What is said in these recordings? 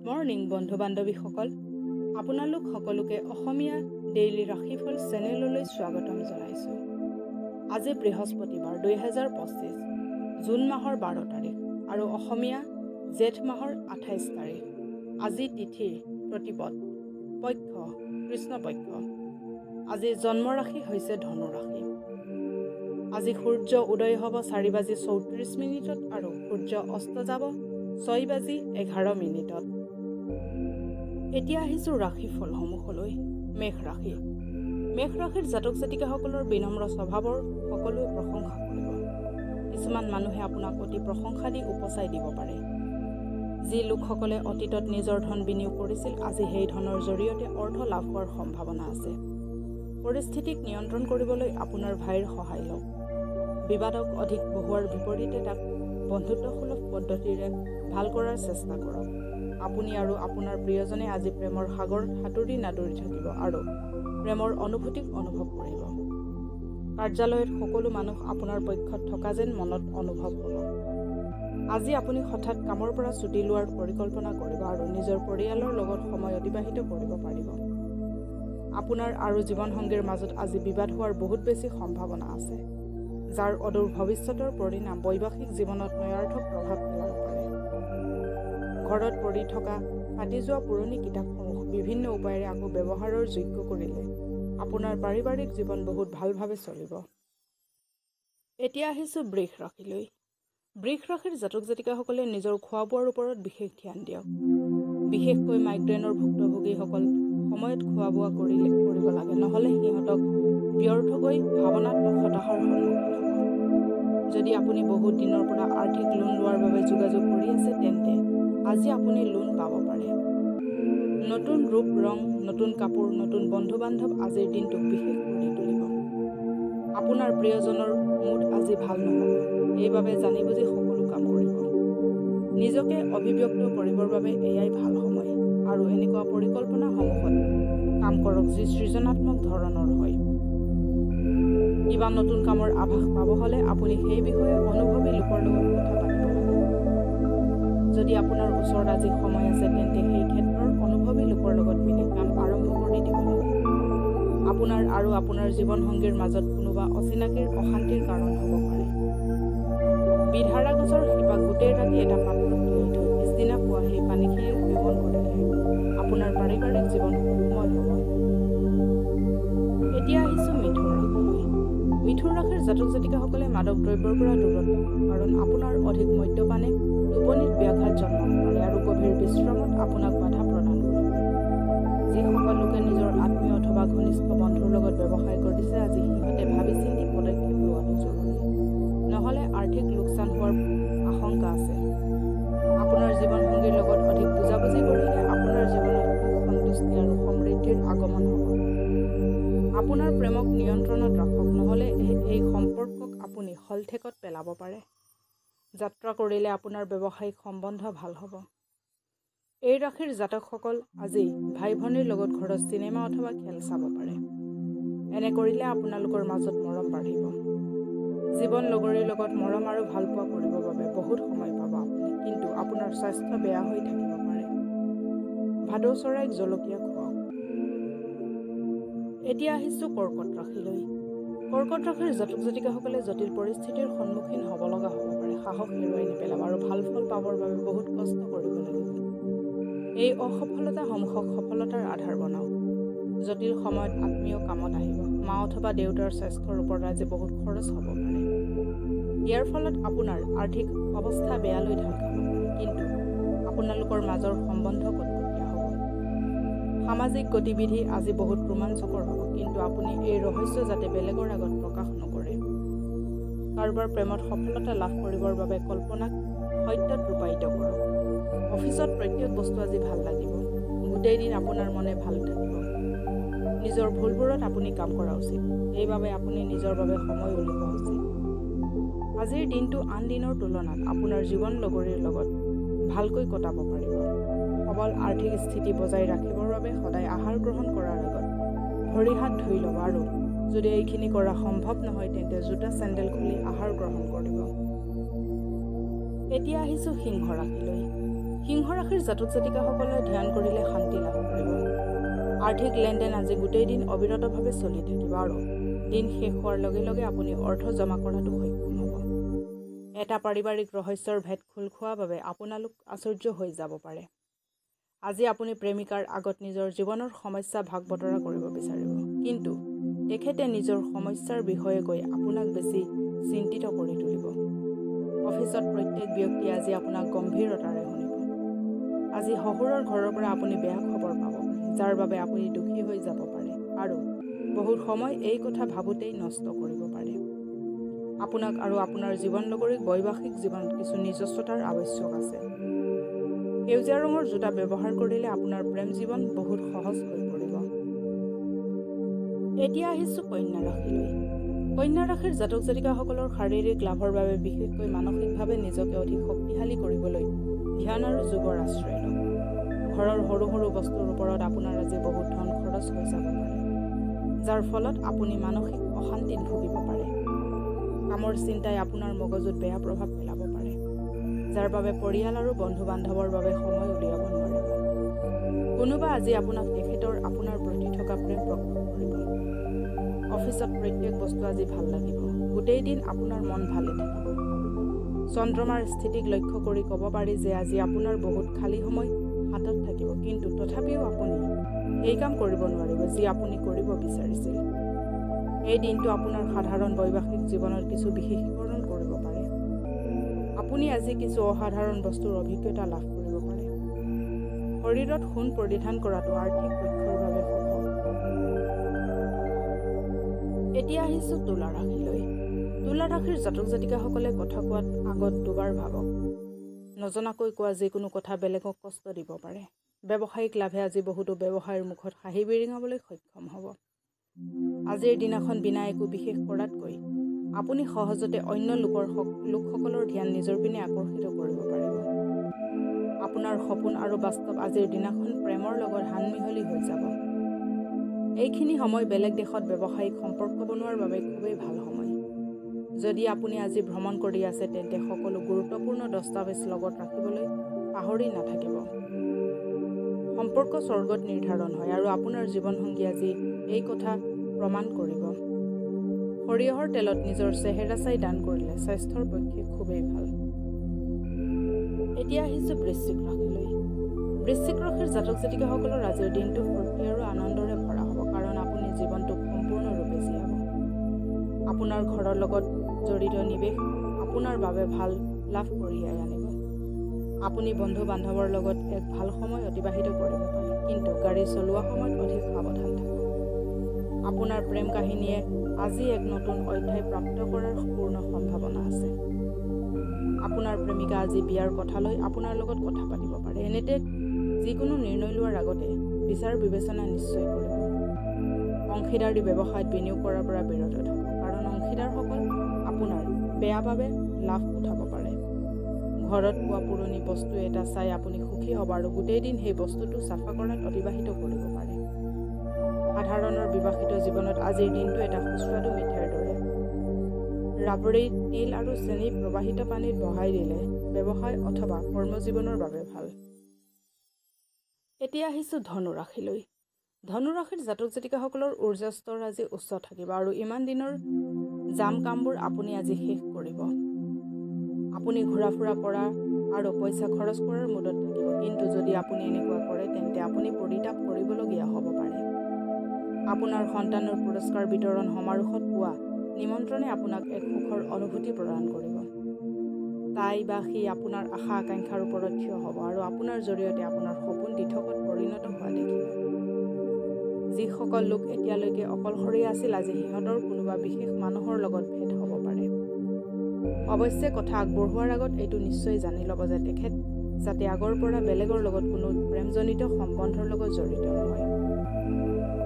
Good morning বন্ধু বান্ধৱীসকল, আপোনালোক সকলোকে অসমীয়া ডেইলি ৰাশিফল চেনেললৈ স্বাগতম জনাইছোঁ। আজি বৃহস্পতিবাৰ 2025 জুন মাহৰ 12 তাৰিখ আৰু অসমীয়া জেঠ মাহৰ 28 তাৰিখ। আজি তিথি প্ৰতিপদ, পক্ষ কৃষ্ণপক্ষ। আজি জন্মৰাশি হৈছে ধনু ৰাশি। আজি সূৰ্য উদয় হ'ব 4:34 আৰু সূৰ্য অস্ত যাব 6:11। এতিয়া আহিছোঁ ৰাশিফলসমূহলৈ। মেষ ৰাশি। মেষ ৰাশিৰ জাতক জাতিকাসকলৰ বিনম্ৰ স্বভাৱৰ সকলোৱে প্ৰশংসা কৰিব। কিছুমান মানুহে আপোনাক অতি প্ৰশংসা দি উপচাই দিব পাৰে। যি লোকসকলে অতীতত নিজৰ ধন বিনিয়োগ কৰিছিল, আজি সেই ধনৰ জৰিয়তে অৰ্থ লাভ হোৱাৰ সম্ভাৱনা আছে। পৰিস্থিতিক নিয়ন্ত্ৰণ কৰিবলৈ আপোনাৰ ভাইৰ সহায় লওক। বিবাদক অধিক বঢ়োৱাৰ বিপৰীতে তাক বন্ধুত্বসুলভ পদ্ধতিৰে ভাল কৰাৰ চেষ্টা কৰক। আপুনি আৰু আপোনাৰ প্ৰিয়জনে আজি প্ৰেমৰ সাগৰত সাঁতুৰি নাদুৰি থাকিব আৰু প্ৰেমৰ অনুভূতিক অনুভৱ কৰিব। কাৰ্যালয়ত সকলো মানুহ আপোনাৰ পক্ষত থকা যেন মনত অনুভৱ হ'ব। আজি আপুনি হঠাৎ কামৰ পৰা ছুটি লোৱাৰ পৰিকল্পনা কৰিব আৰু নিজৰ পৰিয়ালৰ লগত সময় অতিবাহিত কৰিব পাৰিব। আপোনাৰ আৰু জীৱনসংগীৰ মাজত আজি বিবাদ হোৱাৰ বহুত বেছি সম্ভাৱনা আছে, যাৰ অদূৰ ভৱিষ্যতৰ পৰিণাম বৈবাহিক জীৱনত নয়াৰ্থক প্ৰভাৱ পেলাব পাৰে। ঘৰত পৰি থকা ফাটি যোৱা পুৰণি কিতাপসমূহ বিভিন্ন উপায়েৰে আকৌ ব্যৱহাৰৰ যোগ্য কৰিলে আপোনাৰ পাৰিবাৰিক জীৱন বহুত ভালভাৱে চলিব। এতিয়া আহিছোঁ বৃষ ৰাশিলৈ। বৃষ ৰাশিৰ জাতক জাতিকাসকলে নিজৰ খোৱা বোৱাৰ ওপৰত বিশেষ ধ্যান দিয়ক। বিশেষকৈ মাইগ্ৰেনৰ ভুক্তভোগীসকল সময়ত খোৱা বোৱা কৰিব লাগে, নহ'লে সিহঁতক ব্যৰ্থকৈ ভাৱনাত্মক হতাশাৰ সন্মুখীন হ'ব। যদি আপুনি বহুত দিনৰ পৰা আৰ্থিক লোন লোৱাৰ বাবে যোগাযোগ কৰি আছে, তেন্তে আজি আপুনি লোন পাব পাৰে। নতুন ৰূপ ৰং, নতুন কাপোৰ, নতুন বন্ধু বান্ধৱ আজিৰ দিনটোক বিশেষ কৰি তুলিব। আপোনাৰ প্ৰিয়জনৰ মুড আজি ভাল নহ'ব, সেইবাবে জানি বুজি সকলো কাম কৰিব। নিজকে অভিব্যক্ত কৰিবৰ বাবে এয়াই ভাল সময় আৰু এনেকুৱা পৰিকল্পনাসমূহত কাম কৰক যি সৃজনাত্মক ধৰণৰ হয়। কিবা নতুন কামৰ আভাস পাব হ'লে আপুনি সেই বিষয়ে অনুভৱী লোকৰ লগত কথা পাতিব লাগে। যদি আপোনাৰ ওচৰত আজি সময় আছে, তেন্তে সেই ক্ষেত্ৰৰ অনুভৱী লোকৰ লগত মিলি কাম আৰম্ভ কৰি দিব লাগে। আপোনাৰ আৰু আপোনাৰ জীৱনসংগীৰ মাজত কোনোবা অচিনাকিৰ অশান্তিৰ কাৰণ হ'ব পাৰে। বিধাৰা গছৰ শিপা গোটেই ৰাতি এটা পাত্ৰত তিয়াই থৈ পিছদিনা পুৱা সেই পানীখিনি সেৱন কৰিলে আপোনাৰ পাৰিবাৰিক জীৱন সুখময় হ'ব। এতিয়া আহিছোঁ মিথুন ৰাশিলৈ। মিথুন ৰাশিৰ জাতক জাতিকাসকলে মাদক দ্ৰব্যৰ পৰা দূৰত থাকক, কাৰণ আপোনাৰ অধিক মদ্যপানে টোপনিত ব্যাঘাত জন্মাব পাৰে আৰু গভীৰ বিশ্ৰামত আপোনাক বাধা প্ৰদান কৰিব। যিসকল লোকে নিজৰ আত্মীয় অথবা ঘনিষ্ঠ বন্ধুৰ লগত ব্যৱসায় কৰিছে, আজি সিহঁতে ভাবি চিন্তি পদক্ষেপ লোৱাটো জৰুৰী, নহ'লে আৰ্থিক লোকচান হোৱাৰ আশংকা আছে। আপোনাৰ জীৱনসংগীৰ লগত অধিক বুজাবুজি কৰিলে আপোনাৰ জীৱনত সুখ, সন্তুষ্টি আৰু সমৃদ্ধিৰ আগমন হ'ব। আপোনাৰ প্ৰেমক নিয়ন্ত্ৰণত ৰাখক, নহ'লে এই সম্পৰ্কক আপুনি হলঠেকত পেলাব পাৰে। যাত্ৰা কৰিলে আপোনাৰ ব্যৱসায়িক সম্বন্ধ ভাল হ'ব। এই ৰাশিৰ জাতকসকল আজি ভাই ভনীৰ লগত ঘৰত চিনেমা অথবা খেল চাব পাৰে। এনে কৰিলে আপোনালোকৰ মাজত মৰম বাঢ়িব। জীৱন লগৰীৰ লগত মৰম আৰু ভালপোৱা কৰিবৰ বাবে বহুত সময় পাব আপুনি, কিন্তু আপোনাৰ স্বাস্থ্য বেয়া হৈ থাকিব পাৰে। ভাটৌ চৰাইক জলকীয়া খুৱাওক। এতিয়া আহিছোঁ কৰ্কট ৰাশিলৈ। কৰ্কট ৰাশিৰ জাতক জাতিকাসকলে জটিল পৰিস্থিতিৰ সন্মুখীন হ'ব লগা হ'ব পাৰে। সাহস হেৰুৱাই নেপেলাব আৰু ভাল ফল পাবৰ বাবে বহুত কষ্ট কৰিব লাগিব। এই অসফলতাসমূহক সফলতাৰ আধাৰ বনাওক। জটিল সময়ত আত্মীয় কামত আহিব। মা অথবা দেউতাৰ স্বাস্থ্যৰ ওপৰত আজি বহুত খৰচ হ'ব পাৰে। ইয়াৰ ফলত আপোনাৰ আৰ্থিক অৱস্থা বেয়ালৈ ঢাল খাব পাৰে, কিন্তু আপোনালোকৰ মাজৰ সম্বন্ধ কটকটীয়া হ'ব। সামাজিক গতিবিধি আজি বহুত ৰোমাঞ্চকৰ হ'ব, কিন্তু আপুনি এই ৰহস্য যাতে বেলেগৰ আগত প্ৰকাশ নকৰে। কাৰোবাৰ প্ৰেমত সফলতা লাভ কৰিবৰ বাবে কল্পনাক সত্যত ৰূপায়িত কৰক। অফিচত প্ৰত্যেক বস্তু আজি ভাল লাগিব। গোটেই দিন আপোনাৰ মনে ভাল থাকিব। নিজৰ ভুলবোৰত আপুনি কাম কৰা উচিত, সেইবাবে আপুনি নিজৰ বাবে সময় উলিওৱা উচিত। আজিৰ দিনটো আন দিনৰ তুলনাত আপোনাৰ জীৱন লগৰীৰ লগত ভালকৈ কটাব পাৰিব। সবল আৰ্থিক স্থিতি বজাই ৰাখিবৰ বাবে সদায় আহাৰ গ্ৰহণ কৰাৰ আগত ভৰি হাত ধুই ল'ব আৰু যদি এইখিনি কৰা সম্ভৱ নহয়, তেন্তে জোতা চেণ্ডেল খুলি আহাৰ গ্ৰহণ কৰিব। এতিয়া আহিছোঁ সিংহ ৰাশিলৈ। সিংহ ৰাশিৰ জাতক জাতিকাসকলে ধ্যান কৰিলে শান্তি লাভ কৰিব। আৰ্থিক লেনদেন আজি গোটেই দিন অবিৰতভাৱে চলি থাকিব আৰু দিন শেষ হোৱাৰ লগে লগে আপুনি অৰ্থ জমা কৰাটো সক্ষম হ'ব। এটা পাৰিবাৰিক ৰহস্যৰ ভেদ খোল খোৱাৰ বাবে আপোনালোক আশ্চৰ্য হৈ যাব পাৰে। আজি আপুনি প্ৰেমিকাৰ আগত নিজৰ জীৱনৰ সমস্যা ভাগ বতৰা কৰিব বিচাৰিব, কিন্তু তেখেতে নিজৰ সমস্যাৰ বিষয়ে কৈ আপোনাক বেছি চিন্তিত কৰি তুলিব। অফিচত প্ৰত্যেক ব্যক্তিয়ে আজি আপোনাক গম্ভীৰতাৰে শুনিব। আজি শহুৰৰ ঘৰৰ পৰা আপুনি বেয়া খবৰ পাব পাৰে, যাৰ বাবে আপুনি দুখী হৈ যাব পাৰে আৰু বহুত সময় এই কথা ভাবোঁতেই নষ্ট কৰিব পাৰে। আপোনাক আৰু আপোনাৰ জীৱন লগৰীক বৈবাহিক জীৱনত কিছু নিজস্বতাৰ আৱশ্যক আছে। সেউজীয়া ৰঙৰ জোতা ব্যৱহাৰ কৰিলে আপোনাৰ প্ৰেম জীৱন বহুত সহজ হৈ পৰিব। এতিয়া আহিছোঁ কন্যা ৰাশিলৈ। কন্যা ৰাশিৰ জাতক জাতিকাসকলৰ শাৰীৰিক লাভৰ বাবে বিশেষকৈ মানসিকভাৱে নিজকে অধিক শক্তিশালী কৰিবলৈ ধ্যান আৰু যোগৰ আশ্ৰয় লওক। ঘৰৰ সৰু সৰু বস্তুৰ ওপৰত আপোনাৰ আজি বহুত ধন খৰচ হৈ যাব পাৰে, যাৰ ফলত আপুনি মানসিক অশান্তিত ভুগিব পাৰে। কামৰ চিন্তাই আপোনাৰ মগজুত বেয়া প্ৰভাৱ পেলাব পাৰে, যাৰ বাবে পৰিয়াল আৰু বন্ধু বান্ধৱৰ বাবে সময় উলিয়াব নোৱাৰিব। কোনোবা আজি আপোনাক আপোনাৰ প্ৰতি থকা প্ৰেম প্ৰকাশ কৰিব। অফিচত প্ৰত্যেক বস্তু আজি ভাল লাগিব। গোটেই দিন আপোনাৰ মন ভালে থাকিব। চন্দ্ৰমাৰ স্থিতিক লক্ষ্য কৰি ক'ব পাৰি যে আজি আপোনাৰ বহুত খালী সময় হাতত থাকিব, কিন্তু তথাপিও আপুনি সেই কাম কৰিব নোৱাৰিব যি আপুনি কৰিব বিচাৰিছিল। এই দিনটো আপোনাৰ সাধাৰণ বৈবাহিক জীৱনত কিছু বিশেষীকৰণ কৰিব পাৰে। আপুনি আজি কিছু অসাধাৰণ বস্তুৰ অভিজ্ঞতা লাভ কৰিব পাৰে। শৰীৰত সোণ পৰিধান কৰাটো আৰ্থিক পক্ষৰ বাবে শুভ। এতিয়া আহিছোঁ তুলা ৰাশিলৈ। তুলা ৰাশিৰ জাতক জাতিকাসকলে কথা কোৱাত আগত দুবাৰ ভাবক। নজনাকৈ কোৱা যিকোনো কথা বেলেগক কষ্ট দিব পাৰে। ব্যৱসায়িক লাভে আজি বহুতো ব্যৱসায়ৰ মুখত হাঁহি বিৰিঙাবলৈ সক্ষম হ'ব। আজিৰ দিনাখন বিনা একো বিশেষ কৰাতকৈ আপুনি সহজতে অন্য লোকসকলৰ ধ্যান নিজৰ পিনে আকৰ্ষিত কৰিব পাৰিব। আপোনাৰ সপোন আৰু বাস্তৱ আজিৰ দিনাখন প্ৰেমৰ লগত সানমিহলি হৈ যাব। এইখিনি সময় বেলেগ দেশত ব্যৱসায়িক সম্পৰ্ক বনোৱাৰ বাবে খুবেই ভাল সময়। যদি আপুনি আজি ভ্ৰমণ কৰি আছে তেন্তে সকলো গুৰুত্বপূৰ্ণ দস্তাবেজ লগত ৰাখিবলৈ পাহৰি নাথাকিব। সম্পৰ্ক স্বৰ্গত নিৰ্ধাৰণ হয় আৰু আপোনাৰ জীৱনসংগী আজি এই কথা প্ৰমাণ কৰিব। সৰিয়হৰ তেলত নিজৰ চেহেৰা চাই দান কৰিলে স্বাস্থ্যৰ পক্ষে খুবেই ভাল। এতিয়া আহিছোঁ বৃশ্চিক ৰাশিলৈ। বৃশ্চিক ৰাশিৰ জাতক জাতিকাসকলৰ আজিৰ দিনটো ফূৰ্তি আৰু আনন্দৰে ভৰা হ'ব, কাৰণ আপুনি জীৱনটোক সম্পূৰ্ণৰূপে জীয়াব। আপোনাৰ ঘৰৰ লগত জড়িত নিৱেশ আপোনাৰ বাবে ভাল লাভ কঢ়িয়াই আনিব। আপুনি বন্ধু বান্ধৱৰ লগত এক ভাল সময় অতিবাহিত কৰিব পাৰে, কিন্তু গাড়ী চলোৱা সময়ত অধিক সাৱধান থাকক। আপোনাৰ প্ৰেম কাহিনীয়ে আজি এক নতুন অধ্যায় প্ৰাপ্ত কৰাৰ পূৰ্ণ সম্ভাৱনা আছে। আপোনাৰ প্ৰেমিকা আজি বিয়াৰ কথা লৈ আপোনাৰ লগত কথা পাতিব পাৰে। এনেতে যিকোনো নিৰ্ণয় লোৱাৰ আগতে বিচাৰ বিবেচনা নিশ্চয় কৰিব। অংশীদাৰী ব্যৱসায়ত বিনিয়োগ কৰাৰ পৰা বিৰত থাকক, কাৰণ অংশীদাৰসকল আপোনাৰ বেয়া বাবে লাভ উঠাব পাৰে। ঘৰত পোৱা পুৰণি বস্তু এটা চাই আপুনি সুখী হ'ব আৰু গোটেই দিন সেই বস্তুটো চাফা কৰাত অতিবাহিত কৰিব পাৰে। সাধাৰণৰ বিবাহিত জীৱনত আজিৰ দিনটো এটা সুস্বাদু মিঠাইৰ দৰে। ৰাবৰি, তিল আৰু চেনি প্ৰবাহিত পানীত বহাই দিলে ব্যৱসায় অথবা কৰ্মজীৱনৰ বাবে ভাল। এতিয়া আহিছোঁ ধনু ৰাশিলৈ। ধনু ৰাশিৰ জাতক জাতিকাসকলৰ উৰ্জা স্তৰ আজি উচ্চ থাকিব আৰু ইমান দিনৰ জাম কামবোৰ আপুনি আজি শেষ কৰিব। আপুনি ঘূৰা ফুৰা কৰা আৰু পইচা খৰচ কৰাৰ মুডত থাকিব, কিন্তু যদি আপুনি এনেকুৱা কৰে তেন্তে আপুনি পৰিতাপ কৰিবলগীয়া হ'ব পাৰে। আপোনাৰ সন্তানৰ পুৰস্কাৰ বিতৰণ সমাৰোহত পোৱা নিমন্ত্ৰণে আপোনাক এক সুখৰ অনুভূতি প্ৰদান কৰিব। তাই বা সি আপোনাৰ আশা আকাংক্ষাৰ ওপৰত থিয় হ'ব আৰু আপোনাৰ জৰিয়তে আপোনাৰ সপোন দিঠকত পৰিণত হোৱা দেখিব। যিসকল লোক এতিয়ালৈকে অকলশৰীয়া আছিল, আজি সিহঁতৰ কোনোবা বিশেষ মানুহৰ লগত ভেট হ'ব পাৰে। অৱশ্যে কথা আগবঢ়োৱাৰ আগত এইটো নিশ্চয় জানি ল'ব যে তেখেত যাতে আগৰ পৰা বেলেগৰ লগত কোনো প্ৰেমজনিত সম্বন্ধৰ লগত জড়িত নহয়।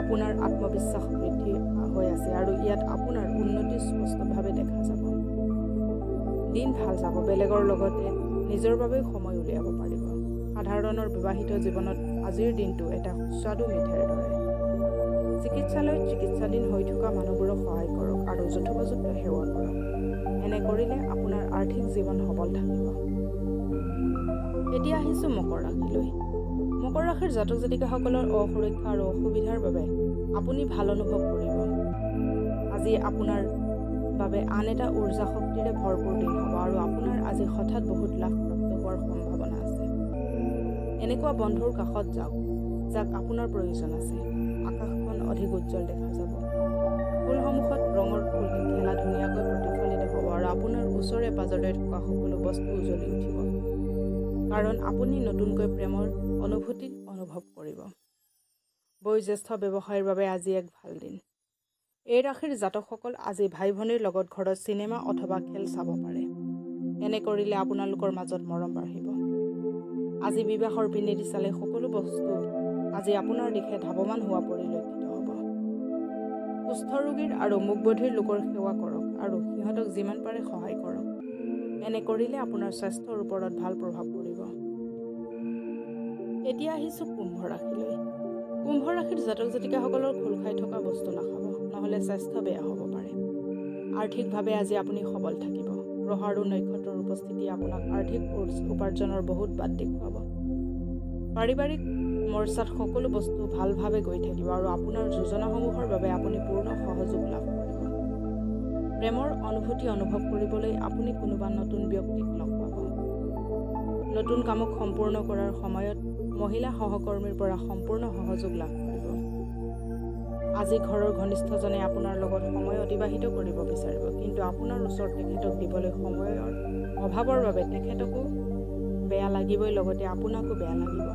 আপোনাৰ আত্মবিশ্বাস বৃদ্ধি হৈ আছে আৰু ইয়াত আপোনাৰ উন্নতি স্পষ্টভাৱে দেখা যাব। দিন ভাল যাব। বেলেগৰ লগতে নিজৰ বাবেও সময় উলিয়াব পাৰিব। সাধাৰণৰ বিবাহিত জীৱনত আজিৰ দিনটো এটা সুস্বাদু মিঠাইৰ দৰে। চিকিৎসালয়ত চিকিৎসাধীন হৈ থকা মানুহবোৰক সহায় কৰক আৰু যথোপযুক্ত সেৱা কৰক। এনে কৰিলে আপোনাৰ আৰ্থিক জীৱন সবল থাকিব। এতিয়া আহিছোঁ মকৰ ৰাশিলৈ। মকৰ ৰাশিৰ জাতক জাতিকাসকলৰ অসুৰক্ষা আৰু অসুবিধাৰ বাবে আপুনি ভাল অনুভৱ কৰিব। আজি আপোনাৰ বাবে আন এটা উৰ্জা শক্তিৰে ভৰপূৰ দিন হ'ব আৰু আপোনাৰ আজি হঠাৎ বহুত লাভ প্ৰাপ্ত হোৱাৰ সম্ভাৱনা আছে। এনেকুৱা বন্ধুৰ কাষত যাওক যাক আপোনাৰ প্ৰয়োজন আছে। আকাশখন অধিক উজ্জ্বল দেখা যাব। ফুলসমূহত ৰঙৰ ফুল খেলা ধুনীয়াকৈ প্ৰতিফলিত হ'ব আৰু আপোনাৰ ওচৰে পাজৰে থকা সকলো বস্তু উজ্বলি উঠিব, কাৰণ আপুনি নতুনকৈ প্ৰেমৰ অনুভূতি অনুভৱ কৰিব। বয়োজ্যেষ্ঠ ব্যৱসায়ৰ বাবে আজি এক ভাল দিন। এই ৰাশিৰ জাতকসকল আজি ভাই ভনীৰ লগত ঘৰত চিনেমা অথবা খেল চাব পাৰে। এনে কৰিলে আপোনালোকৰ মাজত মৰম বাঢ়িব। আজি বিবাহৰ পিনেদি চালে সকলো বস্তু আজি আপোনাৰ দিশে ধাৱমান হোৱা পৰিলক্ষিত হ'ব। কুষ্ঠ ৰোগীৰ আৰু মুখবধিৰ লোকৰ সেৱা কৰক আৰু সিহঁতক যিমান পাৰে সহায় কৰক। এনে কৰিলে আপোনাৰ স্বাস্থ্যৰ ওপৰত ভাল প্ৰভাৱ পৰিব। এতিয়া আহিছোঁ কুম্ভ ৰাশিলৈ। কুম্ভ ৰাশিৰ জাতক জাতিকাসকলৰ খোল খাই থকা বস্তু নাখাব, নহ'লে স্বাস্থ্য বেয়া হ'ব পাৰে। আৰ্থিকভাৱে আজি আপুনি সবল থাকিব। গ্ৰহ আৰু নক্ষত্ৰৰ উপস্থিতিয়ে আপোনাক আৰ্থিক উপাৰ্জনৰ বহুত বাট দেখুৱাব। পাৰিবাৰিক মৰ্চাত সকলো বস্তু ভালভাৱে গৈ থাকিব আৰু আপোনাৰ যোজনাসমূহৰ বাবে আপুনি পূৰ্ণ সহযোগ লাভ কৰিব। প্ৰেমৰ অনুভূতি অনুভৱ কৰিবলৈ আপুনি কোনোবা নতুন ব্যক্তিক লগ পাব। নতুন কামক সম্পূৰ্ণ কৰাৰ সময়ত মহিলা সহকৰ্মীৰ পৰা সম্পূৰ্ণ সহযোগ লাভ কৰিব। আজি ঘৰৰ ঘনিষ্ঠজনে আপোনাৰ লগত সময় অতিবাহিত কৰিব বিচাৰিব, কিন্তু আপোনাৰ ওচৰত তেখেতক দিবলৈ সময়ৰ অভাৱৰ বাবে তেখেতকো বেয়া লাগিবই, লগতে আপোনাকো বেয়া লাগিব।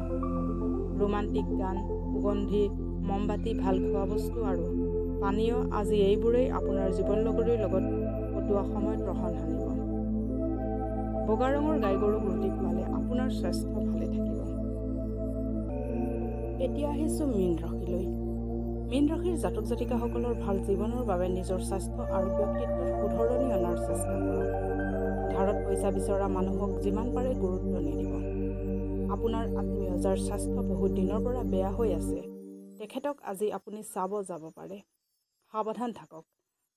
ৰোমান্টিক গান, সুগন্ধি, মমবাতি, ভাল খোৱা বস্তু আৰু পানীয় আজি এইবোৰেই আপোনাৰ জীৱনলগৰীৰ লগত কটোৱা সময়ত ৰহণ সানিব। বগা ৰঙৰ গাই গৰুক ৰুটি খোৱালে আপোনাৰ স্বাস্থ্য ভালে থাকিব। এতিয়া আহিছোঁ মীন ৰাশিলৈ। মীন ৰাশিৰ জাতক জাতিকাসকলৰ ভাল জীৱনৰ বাবে নিজৰ স্বাস্থ্য আৰু ব্যক্তিত্বত শুধৰণি অনাৰ চেষ্টা কৰক। ধাৰত পইচা বিচৰা মানুহক যিমান পাৰে গুৰুত্ব নিদিব। আপোনাৰ আত্মীয় যাৰ স্বাস্থ্য বহুত দিনৰ পৰা বেয়া হৈ আছে, তেখেতক আজি আপুনি চাব যাব পাৰে। সাৱধান থাকক,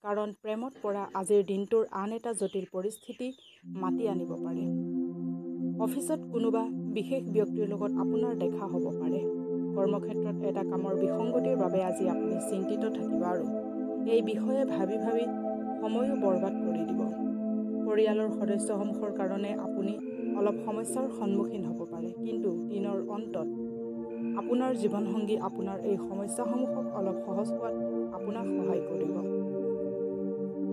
কাৰণ প্ৰেমত পৰা আজিৰ দিনটোৰ আন এটা জটিল পৰিস্থিতি মাতি আনিব পাৰে। অফিচত কোনোবা বিশেষ ব্যক্তিৰ লগত আপোনাৰ দেখা হ'ব পাৰে। কৰ্মক্ষেত্ৰত এটা কামৰ বিসংগতিৰ বাবে আজি আপুনি চিন্তিত থাকিব আৰু এই বিষয়ে ভাবি ভাবি সময়ো বৰবাদ কৰি দিব। পৰিয়ালৰ সদস্যসমূহৰ কাৰণে আপুনি অলপ সমস্যাৰ সন্মুখীন হ'ব পাৰে, কিন্তু দিনৰ অন্তত আপোনাৰ জীৱনসংগী আপোনাৰ এই সমস্যাসমূহক অলপ সহজ হোৱাত আপোনাক সহায় কৰিব।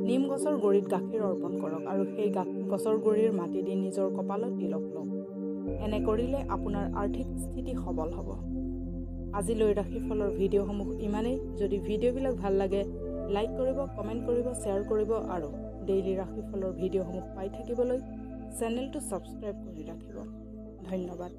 নিম গছৰ গুৰিত গাখীৰ অৰ্পণ কৰক আৰু সেই গছৰ গুৰিৰ মাটি দি নিজৰ কপালত তিলক লওক। এনে কৰিলে আপোনাৰ আৰ্থিক স্থিতি সবল হ'ব। আজিলৈ ৰাশিফলৰ ভিডিঅ'সমূহ ইমানেই। যদি ভিডিঅ'বিলাক ভাল লাগে লাইক কৰিব, কমেণ্ট কৰিব, শ্বেয়াৰ কৰিব আৰু ডেইলি ৰাশিফলৰ ভিডিঅ'সমূহ পাই থাকিবলৈ চেনেলটো ছাবস্ক্ৰাইব কৰি ৰাখিব। ধন্যবাদ।